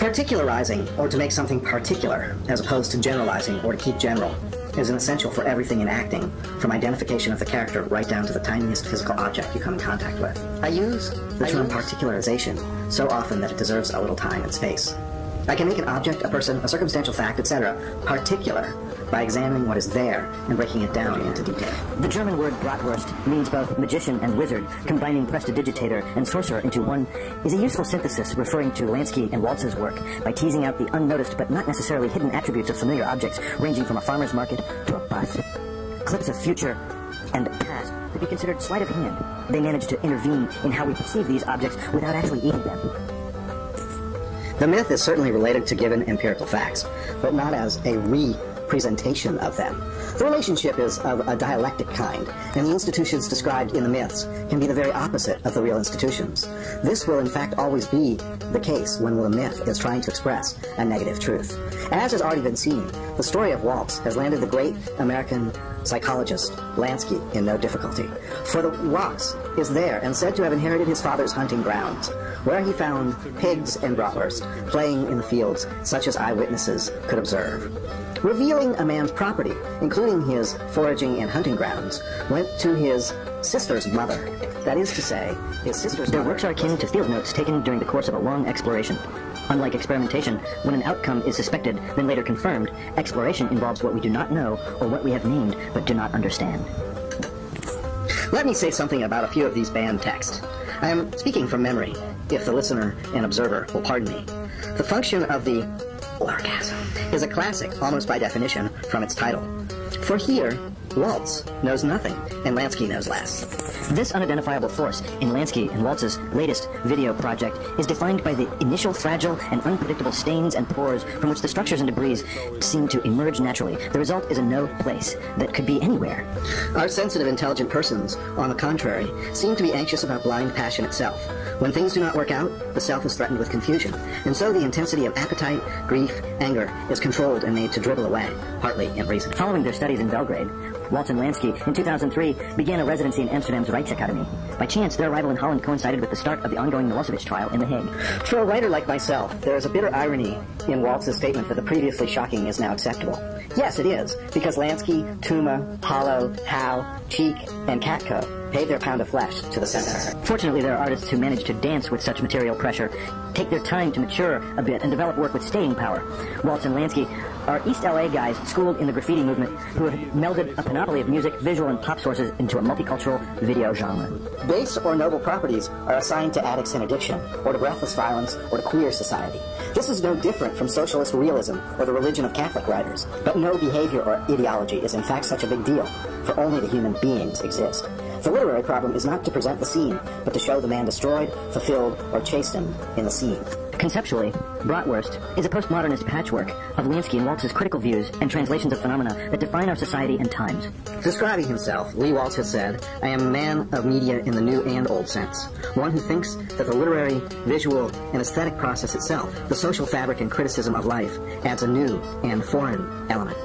Particularizing, or to make something particular, as opposed to generalizing or to keep general, is an essential for everything in acting, from identification of the character right down to the tiniest physical object you come in contact with. I use the term particularization so often that it deserves a little time and space. I can make an object, a person, a circumstantial fact, etc. particular by examining what is there and breaking it down into detail. The German word Bratwurst means both magician and wizard, combining prestidigitator and sorcerer into one, is a useful synthesis referring to Lansky and Waltz's work by teasing out the unnoticed but not necessarily hidden attributes of familiar objects ranging from a farmer's market to a bus. Clips of future and past to be considered sleight of hand. They manage to intervene in how we perceive these objects without actually eating them. The myth is certainly related to given empirical facts, but not as a representation of them. The relationship is of a dialectic kind, and the institutions described in the myths can be the very opposite of the real institutions. This will in fact always be the case when the myth is trying to express a negative truth. As has already been seen, the story of Waltz has landed the great American psychologist Lansky in no difficulty. For the Waltz is there and said to have inherited his father's hunting grounds, where he found pigs and bratwurst playing in the fields such as eyewitnesses could observe. Revealing a man's property, including his foraging and hunting grounds, went to his sister's mother. That is to say, his sister's Their mother. works are akin to field notes taken during the course of a long exploration. Unlike experimentation, when an outcome is suspected, then later confirmed, exploration involves what we do not know or what we have named but do not understand. Let me say something about a few of these banned texts. I am speaking from memory, if the listener and observer will pardon me. The function of the orgasm is a classic, almost by definition, from its title. For here, Waltz knows nothing, and Lansky knows less. This unidentifiable force in Lansky and Waltz's latest video project is defined by the initial fragile and unpredictable stains and pores from which the structures and debris seem to emerge naturally. The result is a no place that could be anywhere. Our sensitive, intelligent persons, on the contrary, seem to be anxious about blind passion itself. When things do not work out, the self is threatened with confusion, and so the intensity of appetite, grief, anger is controlled and made to dribble away, partly in reason. Following their studies in Belgrade, Waltz and Lansky, in 2003, began a residency in Amsterdam's Rijksacademy. By chance, their arrival in Holland coincided with the start of the ongoing Milosevic trial in The Hague. For a writer like myself, there is a bitter irony in Waltz's statement that the previously shocking is now acceptable. Yes, it is, because Lansky, Tuma, Hollow, Howe, Cheek, and Katko paid their pound of flesh to the censor. Fortunately, there are artists who manage to dance with such material pressure, take their time to mature a bit, and develop work with staying power. Waltz and Lansky are East LA guys schooled in the graffiti movement who have melded a panoply of music, visual, and pop sources into a multicultural video genre. Base or noble properties are assigned to addicts in addiction, or to breathless violence, or to queer society. This is no different from socialist realism or the religion of Catholic writers. But no behavior or ideology is in fact such a big deal, for only the human beings exist. The literary problem is not to present the scene, but to show the man destroyed, fulfilled, or chastened in the scene. Conceptually, Bratwurst is a postmodernist patchwork of Lansky and Waltz's critical views and translations of phenomena that define our society and times. Describing himself, Leigh Waltz has said, "I am a man of media in the new and old sense, one who thinks that the literary, visual, and aesthetic process itself, the social fabric and criticism of life, adds a new and foreign element."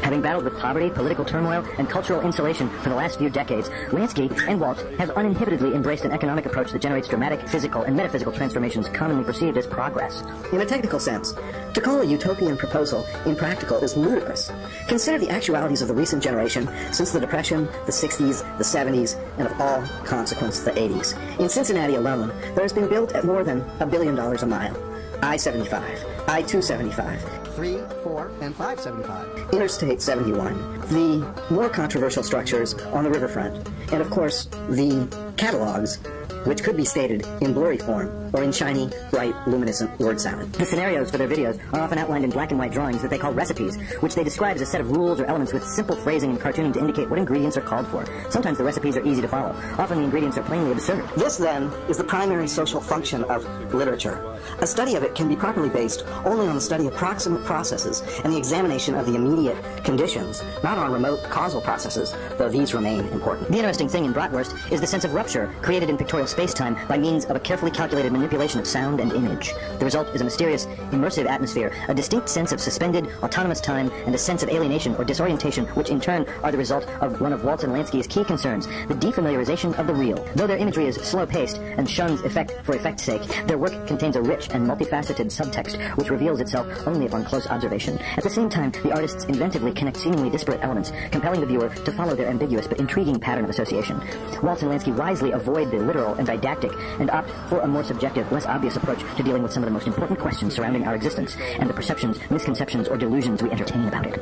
Having battled with poverty, political turmoil, and cultural insulation for the last few decades, Lansky and Waltz have uninhibitedly embraced an economic approach that generates dramatic, physical, and metaphysical transformations commonly perceived as progress. In a technical sense, to call a utopian proposal impractical is ludicrous. Consider the actualities of the recent generation since the Depression, the 60s, the 70s, and of all consequence, the 80s. In Cincinnati alone, there has been built at more than $1 billion a mile. I-75, I-275, 3, 4, and 575. Interstate 71, the more controversial structures on the riverfront, and of course, the catalogs, which could be stated in blurry form or in shiny, bright, luminescent word salad. The scenarios for their videos are often outlined in black and white drawings that they call recipes, which they describe as a set of rules or elements with simple phrasing and cartooning to indicate what ingredients are called for. Sometimes the recipes are easy to follow. Often the ingredients are plainly absurd. This, then, is the primary social function of literature. A study of it can be properly based only on the study of proximate processes and the examination of the immediate conditions, not on remote causal processes, though these remain important. The interesting thing in Bratwurst is the sense of rupture created in pictorial space-time by means of a carefully calculated manipulation of sound and image. The result is a mysterious, immersive atmosphere, a distinct sense of suspended, autonomous time, and a sense of alienation or disorientation, which in turn are the result of one of Waltz and Lansky's key concerns, the defamiliarization of the real. Though their imagery is slow-paced and shuns effect for effect's sake, their work contains a rich and multifaceted subtext which reveals itself only upon close observation. At the same time, the artists inventively connect seemingly disparate elements, compelling the viewer to follow their ambiguous but intriguing pattern of association. Waltz and Lansky wisely avoid the literal and didactic and opt for a more subjective, less obvious approach to dealing with some of the most important questions surrounding our existence and the perceptions, misconceptions, or delusions we entertain about it.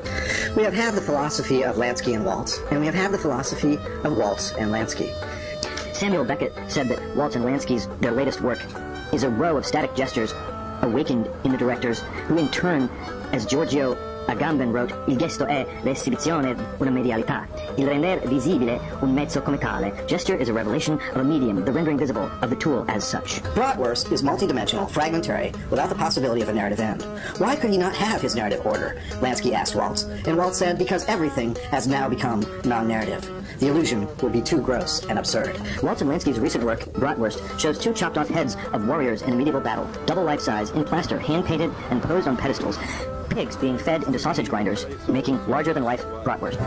We have had the philosophy of Lansky and Waltz, and we have had the philosophy of Waltz and Lansky. Samuel Beckett said that Waltz and Lansky's, their latest work, is a row of static gestures awakened in the directors, who in turn, as Giorgio Agamben wrote, il gesto è l'esibizione una medialità, il render visibile un mezzo come tale. Gesture is a revelation of a medium, the rendering visible of the tool as such. Bratwurst is multidimensional, fragmentary, without the possibility of a narrative end. Why could he not have his narrative order? Lansky asked Waltz, and Waltz said, because everything has now become non-narrative. The illusion would be too gross and absurd. Waltz and Lansky's recent work, Bratwurst, shows two chopped-off heads of warriors in a medieval battle, double life-size, in plaster, hand-painted, and posed on pedestals. Pigs being fed into sausage grinders, making larger-than-life bratwurst.